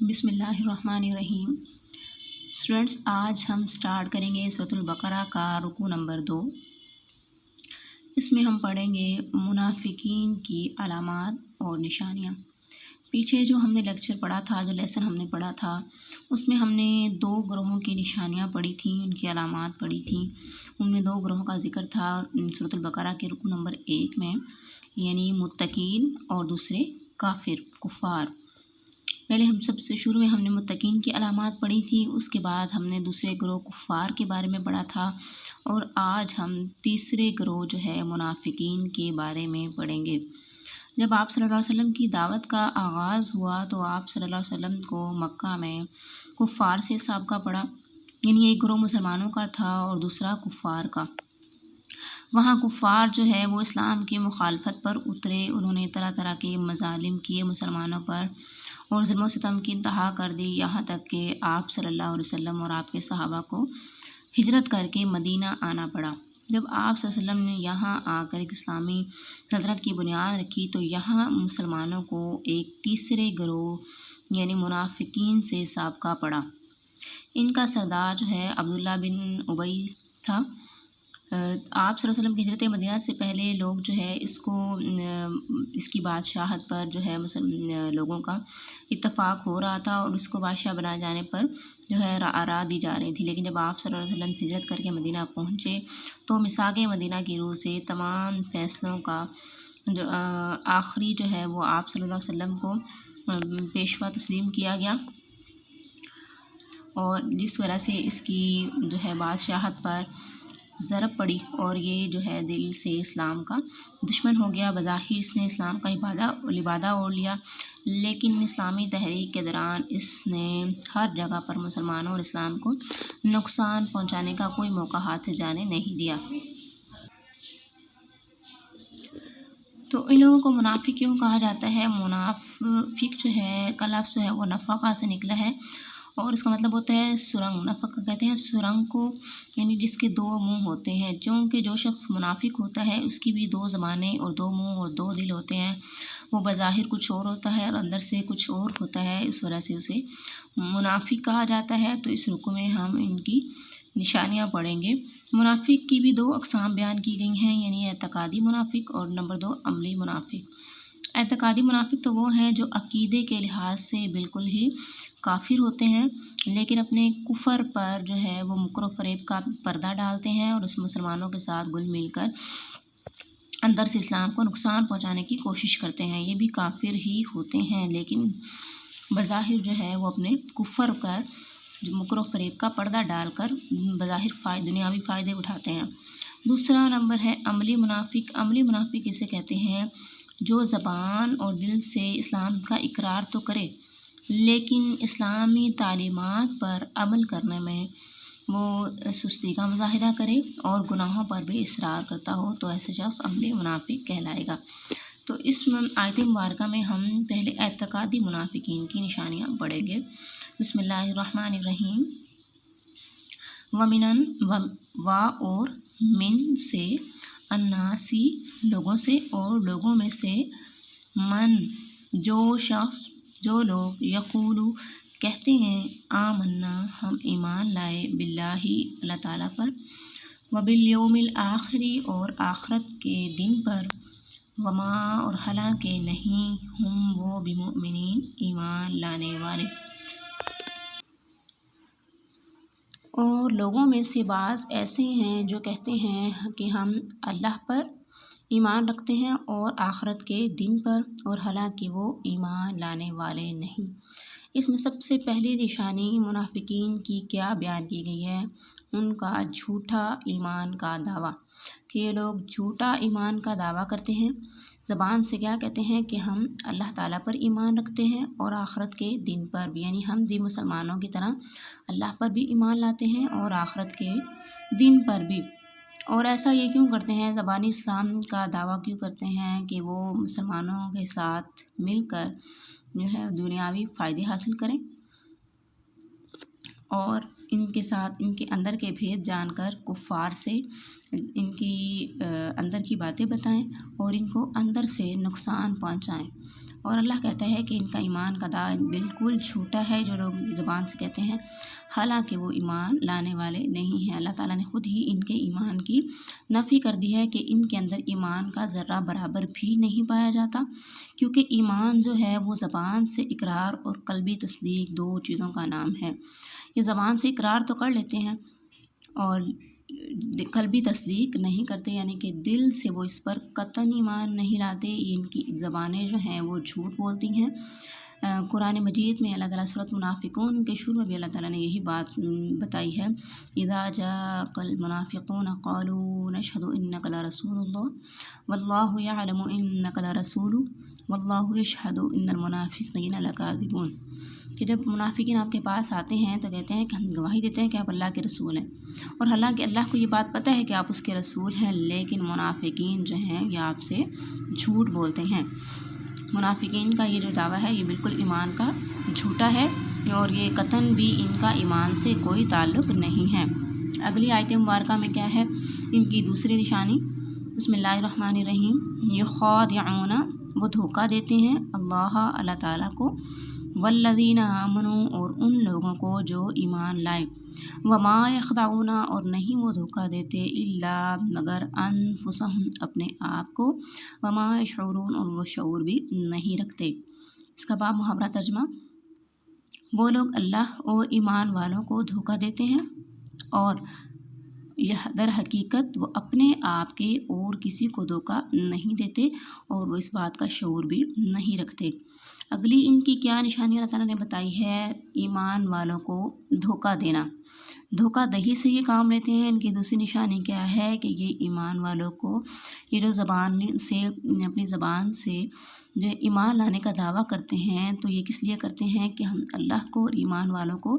بسم اللہ الرحمن الرحیم۔ اسٹوڈنٹس، آج ہم سٹارٹ کریں گے سورۃ البقرہ کا رکوع نمبر 2۔ اس میں ہم پڑھیں گے منافقین کی علامات اور نشانیاں۔ پیچھے جو ہم نے لیکچر پڑھا تھا، جو لیسن ہم نے پڑھا تھا، اس میں ہم نے 2 گروہوں کی نشانیاں پڑھی تھیں، ان کی علامات پڑھی تھیں۔ ان میں 2 گروہوں کا ذکر تھا سورۃ البقرہ کے رکوع نمبر 1 میں، یعنی متقین اور دوسرے کفار۔ پہلے ہم سب سے شروع میں ہم نے متقین کی علامات پڑھی تھی، اس کے بعد ہم نے دوسرے گروہ کفار کے بارے میں پڑھا تھا، اور آج ہم تیسرے گروہ جو ہے منافقین کے بارے میں پڑھیں گے۔ جب آپ صلی اللہ علیہ وسلم کی دعوت کا آغاز ہوا تو آپ صلی اللہ علیہ وسلم کو مکہ میں کفار سے سابقہ پڑا، یعنی ایک گروہ مسلمانوں کا تھا اور دوسرا کفار کا۔ وہاں کفار جو ہے وہ اسلام کی مخالفت پر اترے، انہوں نے طرح طرح کے مظالم کیے مسلمانوں پر اور ظلم و ستم کی انتہا کر دی، یہاں تک کہ آپ صلی اللہ علیہ وسلم اور آپ کے صحابہ کو ہجرت کر کے مدینہ آنا پڑا۔ جب آپ صلی اللہ علیہ وسلم نے یہاں آ کر ایک اسلامی سلطنت کی بنیاد رکھی تو یہاں مسلمانوں کو ایک تیسرے گروہ یعنی منافقین سے سابقہ پڑا۔ ان کا سردار جو ہے عبداللہ بن ابی تھا۔ آپ صلی اللہ علیہ وسلم کی ہجرت مدینہ سے پہلے لوگ جو ہے اس کی بادشاہت پر جو ہے لوگوں کا اتفاق ہو رہا تھا، اور اس کو بادشاہ بنائے جانے پر جو ہے راہ دی جا رہی تھی۔ لیکن جب آپ صلی اللہ علیہ وسلم ہجرت کر کے مدینہ پہنچے تو میثاق مدینہ کی روح سے تمام فیصلوں کا جو آخری جو ہے وہ آپ صلی اللہ علیہ وسلم کو پیشوا تسلیم کیا گیا، اور جس وجہ سے اس کی جو ہے بادشاہت پر ضرب پڑی اور یہ جو ہے دل سے اسلام کا دشمن ہو گیا۔ بظاہر اس نے اسلام کا لبادہ اوڑھ لیا، لیکن اسلامی تحریک کے دوران اس نے ہر جگہ پر مسلمانوں اور اسلام کو نقصان پہنچانے کا کوئی موقع ہاتھ سے جانے نہیں دیا۔ تو ان لوگوں کو منافق کیوں کہا جاتا ہے؟ منافق جو ہے کا لفظ جو ہے وہ نفقہ سے نکلا ہے، اور اس کا مطلب ہوتا ہے سرنگ۔ نفقہ کہتے ہیں سرنگ کو، یعنی جس کے 2 منہ ہوتے ہیں۔ چونکہ جو شخص منافق ہوتا ہے اس کی بھی 2 زبانیں اور 2 منہ اور 2 دل ہوتے ہیں، وہ بظاہر کچھ اور ہوتا ہے اور اندر سے کچھ اور ہوتا ہے، اس وجہ سے اسے منافق کہا جاتا ہے۔ تو اس رکوع میں ہم ان کی نشانیاں پڑھیں گے۔ منافق کی بھی 2 اقسام بیان کی گئی ہیں، یعنی اعتقادی منافق اور نمبر 2 عملی منافق۔ اعتقادی منافق تو وہ ہیں جو عقیدے کے لحاظ سے بالکل ہی کافر ہوتے ہیں، لیکن اپنے کفر پر جو ہے وہ مکر و فریب کا پردہ ڈالتے ہیں اور اس مسلمانوں کے ساتھ گل مل کر اندر سے اسلام کو نقصان پہنچانے کی کوشش کرتے ہیں۔ یہ بھی کافر ہی ہوتے ہیں، لیکن بظاہر جو ہے وہ اپنے کفر پر مکر و فریب کا پردہ ڈال کر بظاہر دنیاوی فائدے اٹھاتے ہیں۔ دوسرا نمبر ہے عملی منافق۔ عملی منافق اسے کہتے ہیں جو زبان اور دل سے اسلام کا اقرار تو کرے، لیکن اسلامی تعلیمات پر عمل کرنے میں وہ سستی کا مظاہرہ کرے اور گناہوں پر بھی اصرار کرتا ہو، تو ایسا شخص عملی منافق کہلائے گا۔ تو اس آیت مبارکہ میں ہم پہلے اعتقادی منافقین کی نشانیاں پڑھیں گے۔ بسم اللہ الرحمن الرحیم۔ ومن اور من سے، الناسی لوگوں سے، اور لوگوں میں سے، من جو لوگ یقولو کہتے ہیں آمنا ہم ایمان لائے، باللہ اللہ تعالیٰ پر، وبالیوم الآخر اور آخرت کے دن پر، وما اور حالانکہ نہیں ہم وہ بمؤمنین ایمان لانے والے۔ اور لوگوں میں سے بعض ایسے ہیں جو کہتے ہیں کہ ہم اللہ پر ایمان رکھتے ہیں اور آخرت کے دن پر، اور حالانکہ وہ ایمان لانے والے نہیں۔ اس میں سب سے پہلی نشانی منافقین کی کیا بیان کی گئی ہے؟ ان کا جھوٹا ایمان کا دعویٰ، کہ یہ لوگ جھوٹا ایمان کا دعویٰ کرتے ہیں۔ زبان سے کیا کہتے ہیں کہ ہم اللہ تعالیٰ پر ایمان رکھتے ہیں اور آخرت کے دن پر بھی، یعنی ہم بھی مسلمانوں کی طرح اللہ پر بھی ایمان لاتے ہیں اور آخرت کے دن پر بھی۔ اور ایسا یہ کیوں کرتے ہیں؟ زبانی اسلام کا دعویٰ کیوں کرتے ہیں کہ وہ مسلمانوں کے ساتھ مل کر جو ہے دنیاوی فائدے حاصل کریں، اور ان کے ساتھ ان کے اندر کے بھید جان کر کفار سے ان کی اندر کی باتیں بتائیں اور ان کو اندر سے نقصان پہنچائیں۔ اور اللہ کہتا ہے کہ ان کا ایمان کا دعویٰ بالکل جھوٹا ہے جو لوگ زبان سے کہتے ہیں حالانکہ وہ ایمان لانے والے نہیں ہیں۔ اللہ تعالیٰ نے خود ہی ان کے ایمان کی نفی کر دی ہے کہ ان کے اندر ایمان کا ذرہ برابر بھی نہیں پایا جاتا، کیونکہ ایمان جو ہے وہ زبان سے اقرار اور قلبی تصدیق دو چیزوں کا نام ہے۔ یہ زبان سے اقرار تو کر لیتے ہیں اور قلبی تصدیق نہیں کرتے، یعنی کہ دل سے وہ اس پر قطعاً ایمان نہیں لاتے، ان کی زبانیں جو ہیں وہ جھوٹ بولتی ہیں۔ قرآن مجید میں اللہ تعالیٰ سورۃ منافقون کے شروع میں بھی اللہ تعالیٰ نے یہی بات بتائی ہے، اذا جاءک المنافقون قالوا نشهد انک لرسول اللہ واللہ یعلم انک لرسول واللہ یشہد ان المنافقین لکاذبون، کہ جب منافقین آپ کے پاس آتے ہیں تو کہتے ہیں کہ ہم گواہی دیتے ہیں کہ آپ اللہ کے رسول ہیں، اور حالانکہ اللہ کو یہ بات پتہ ہے کہ آپ اس کے رسول ہیں، لیکن منافقین جو ہیں یہ آپ سے جھوٹ بولتے ہیں۔ منافقین کا یہ جو دعویٰ ہے یہ بالکل ایمان کا جھوٹا ہے اور یہ قطعاً بھی ان کا ایمان سے کوئی تعلق نہیں ہے۔ اگلی آیت مبارکہ میں کیا ہے ان کی دوسری نشانی؟ بسم اللہ الرحمن الرحیم، یخادعون، وہ دھوکہ دیتے ہیں اللہ تعالیٰ کو، والذین آمنوا، اور ان لوگوں کو جو ایمان لائے، وما یخدعون، اور نہیں وہ دھوکہ دیتے الا مگر انفسہم، اپنے آپ کو، وما یشعرون، اور وہ شعور بھی نہیں رکھتے۔ اس کا باب محاورہ ترجمہ، وہ لوگ اللہ اور ایمان والوں کو دھوکہ دیتے ہیں اور یہ در حقیقت وہ اپنے آپ کے اور کسی کو دھوکہ نہیں دیتے اور وہ اس بات کا شعور بھی نہیں رکھتے۔ اگلی ان کی کیا نشانی اللہ تعالیٰ نے بتائی ہے؟ ایمان والوں کو دھوکہ دینا، دھوکہ دہی سے یہ کام لیتے ہیں۔ ان کی دوسری نشانی کیا ہے کہ یہ ایمان والوں کو یہ جو زبان سے اپنی زبان سے جو ایمان لانے کا دعویٰ کرتے ہیں تو یہ کس لیے کرتے ہیں کہ ہم اللہ کو اور ایمان والوں کو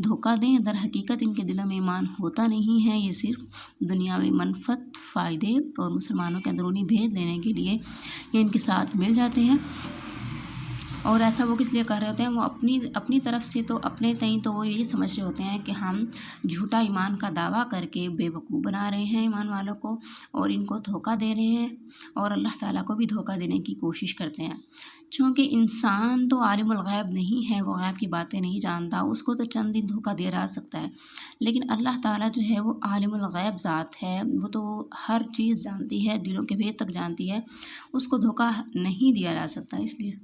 دھوکہ دیں، در حقیقت ان کے دلوں میں ایمان ہوتا نہیں ہے، یہ صرف دنیاوی منفعت، فائدے اور مسلمانوں کے اندرونی بھید لینے کے لیے یہ ان کے ساتھ مل جاتے ہیں۔ اور ایسا وہ کس لیے کر رہے ہوتے ہیں؟ وہ اپنی طرف سے تو اپنے تئیں تو وہ یہ سمجھ رہے ہوتے ہیں کہ ہم جھوٹا ایمان کا دعویٰ کر کے بے وقوف بنا رہے ہیں ایمان والوں کو اور ان کو دھوکہ دے رہے ہیں اور اللہ تعالیٰ کو بھی دھوکہ دینے کی کوشش کرتے ہیں۔ چونکہ انسان تو عالم الغیب نہیں ہے، وہ غیب کی باتیں نہیں جانتا، اس کو تو چند دن دھوکہ دے رہ سکتا ہے، لیکن اللہ تعالیٰ جو ہے وہ عالم الغیب ذات ہے، وہ تو ہر چیز جانتی ہے، دلوں کے بھید تک جانتی ہے، اس کو دھوکہ نہیں دیا جا سکتا۔ اس لیے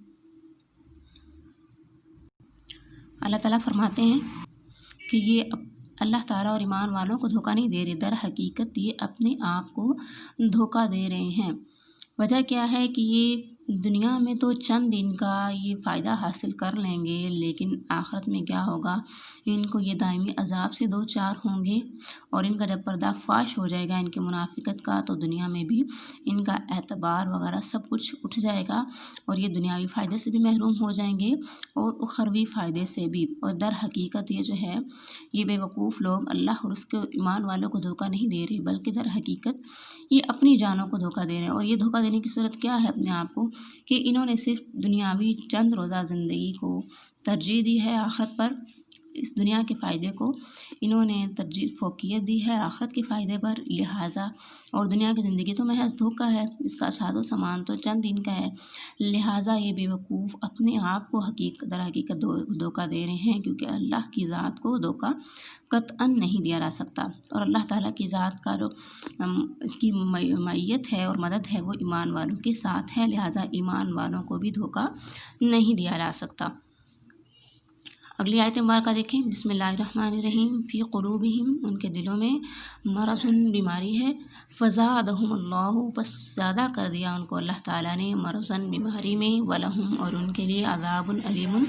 اللہ تعالیٰ فرماتے ہیں کہ یہ اللہ تعالیٰ اور ایمان والوں کو دھوکہ نہیں دے رہے، در حقیقت یہ اپنے آپ کو دھوکہ دے رہے ہیں۔ وجہ کیا ہے کہ یہ دنیا میں تو چند دن کا یہ فائدہ حاصل کر لیں گے، لیکن آخرت میں کیا ہوگا؟ ان کو یہ دائمی عذاب سے دو چار ہوں گے اور ان کا جب پردہ فاش ہو جائے گا ان کے منافقت کا تو دنیا میں بھی ان کا اعتبار وغیرہ سب کچھ اٹھ جائے گا اور یہ دنیاوی فائدے سے بھی محروم ہو جائیں گے اور اخروی فائدے سے بھی۔ اور در حقیقت یہ جو ہے یہ بے وقوف لوگ اللہ اور اس کے ایمان والوں کو دھوکہ نہیں دے رہے، بلکہ در حقیقت یہ اپنی جانوں کو دھوکہ دے رہے ہیں۔ اور یہ دھوکہ دینے کی صورت کیا ہے اپنے آپ کو؟ کہ انہوں نے صرف دنیاوی چند روزہ زندگی کو ترجیح دی ہے آخرت پر، اس دنیا کے فائدے کو انہوں نے ترجیح فوقیت دی ہے آخرت کے فائدے پر، لہٰذا اور دنیا کی زندگی تو محض دھوکہ ہے، اس کا ساز و سامان تو چند دن کا ہے، لہٰذا یہ بے وقوف اپنے آپ کو در حقیقت دھوکہ دے رہے ہیں، کیونکہ اللہ کی ذات کو دھوکہ قطعاً نہیں دیا جا سکتا اور اللہ تعالیٰ کی ذات کا جو اس کی معیت ہے اور مدد ہے وہ ایمان والوں کے ساتھ ہے، لہٰذا ایمان والوں کو بھی دھوکہ نہیں دیا جا سکتا۔ اگلی آیت مبارکہ دیکھیں، بسم اللہ الرحمن الرحیم، فی قلوبہم، ان کے دلوں میں مرض، بیماری ہے، فزادہم اللہ، بس زیادہ کر دیا ان کو اللہ تعالیٰ نے مرضاً، بیماری میں، ولہم، اور ان کے لیے عذاب علیم،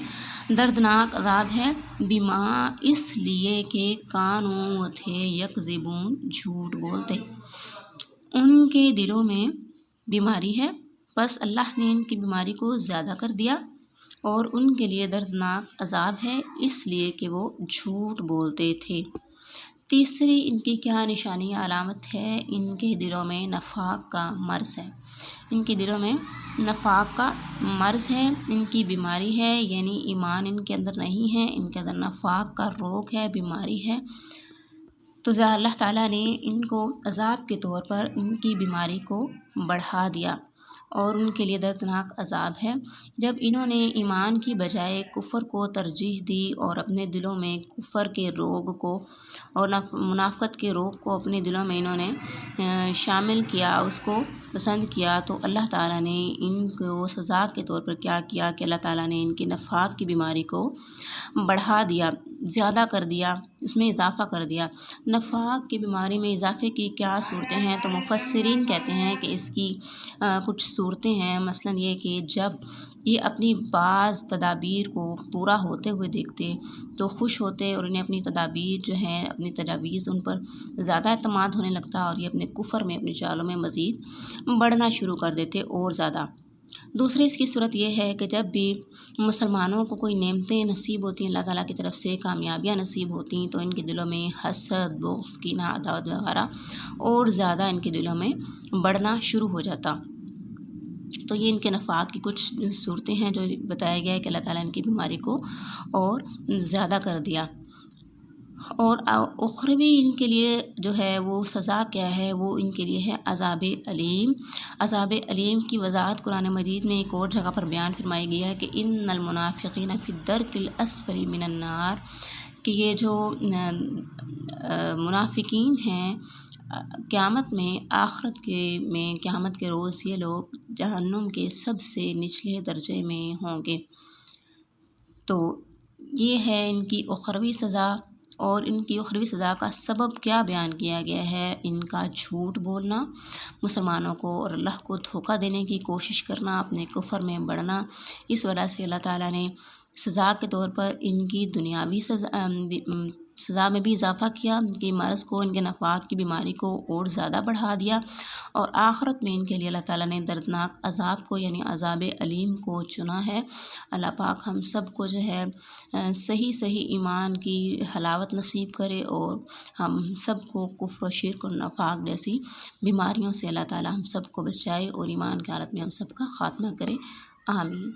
دردناک عذاب ہے، بما، اس لیے کہ کانوا، تھے، یکذبون، جھوٹ بولتے۔ ان کے دلوں میں بیماری ہے، بس اللہ نے ان کی بیماری کو زیادہ کر دیا اور ان کے لیے دردناک عذاب ہے، اس لیے کہ وہ جھوٹ بولتے تھے۔ تیسری ان کی کیا نشانی علامت ہے؟ ان کے دلوں میں نفاق کا مرض ہے، ان کے دلوں میں نفاق کا مرض ہے، ان کی بیماری ہے، یعنی ایمان ان کے اندر نہیں ہے، ان کے اندر نفاق کا روگ ہے، بیماری ہے، تو اللہ تعالیٰ نے ان کو عذاب کے طور پر ان کی بیماری کو بڑھا دیا۔ اور ان کے لیے دردناک عذاب ہے۔ جب انہوں نے ایمان کی بجائے کفر کو ترجیح دی اور اپنے دلوں میں کفر کے روگ کو اور منافقت کے روگ کو اپنے دلوں میں انہوں نے شامل کیا، اس کو پسند کیا، تو اللہ تعالیٰ نے ان کو سزا کے طور پر کیا کیا کہ اللہ تعالیٰ نے ان کے نفاق کی بیماری کو بڑھا دیا، زیادہ کر دیا، اس میں اضافہ کر دیا۔ نفاق کی بیماری میں اضافے کی کیا صورتیں ہیں؟ تو مفسرین کہتے ہیں کہ اس کی کچھ صورتیں ہیں، مثلاً یہ کہ جب یہ اپنی بعض تدابیر کو پورا ہوتے ہوئے دیکھتے تو خوش ہوتے اور انہیں اپنی تدابیر جو ہیں، اپنی تجاویز ان پر زیادہ اعتماد ہونے لگتا اور یہ اپنے کفر میں، اپنے چالوں میں مزید بڑھنا شروع کر دیتے اور زیادہ۔ دوسری اس کی صورت یہ ہے کہ جب بھی مسلمانوں کو کوئی نعمتیں نصیب ہوتی ہیں، اللہ تعالیٰ کی طرف سے کامیابیاں نصیب ہوتی ہیں، تو ان کے دلوں میں حسد، بغض، کینہ، عداوت وغیرہ اور زیادہ ان کے دلوں میں بڑھنا شروع ہو جاتا۔ تو یہ ان کے نفاق کی کچھ صورتیں ہیں جو بتایا گیا ہے کہ اللہ تعالیٰ نے ان کی بیماری کو اور زیادہ کر دیا۔ اور اخروی ان کے لیے جو ہے وہ سزا کیا ہے؟ وہ ان کے لیے ہے عذاب علیم۔ عذاب علیم کی وضاحت قرآن مجید میں ایک اور جگہ پر بیان فرمائی گئی ہے کہ ان المنافقین فی الدرک الاسفل من النار، کہ یہ جو منافقین ہیں قیامت میں، آخرت میں قیامت کے روز یہ لوگ جہنم کے سب سے نچلے درجے میں ہوں گے۔ تو یہ ہے ان کی اخروی سزا، اور ان کی اخروی سزا کا سبب کیا بیان کیا گیا ہے؟ ان کا جھوٹ بولنا، مسلمانوں کو اور اللہ کو دھوکہ دینے کی کوشش کرنا، اپنے کفر میں بڑھنا۔ اس وجہ سے اللہ تعالیٰ نے سزا کے طور پر ان کی دنیاوی سزا میں بھی اضافہ کیا، ان کے مرض کو، ان کے نفاق کی بیماری کو اور زیادہ بڑھا دیا، اور آخرت میں ان کے لیے اللہ تعالیٰ نے دردناک عذاب کو یعنی عذاب علیم کو چنا ہے۔ اللہ پاک ہم سب کو جو ہے صحیح ایمان کی حلاوت نصیب کرے، اور ہم سب کو کفر و شرک اور نفاق جیسی بیماریوں سے اللہ تعالیٰ ہم سب کو بچائے، اور ایمان کی حالت میں ہم سب کا خاتمہ کرے۔ آمین۔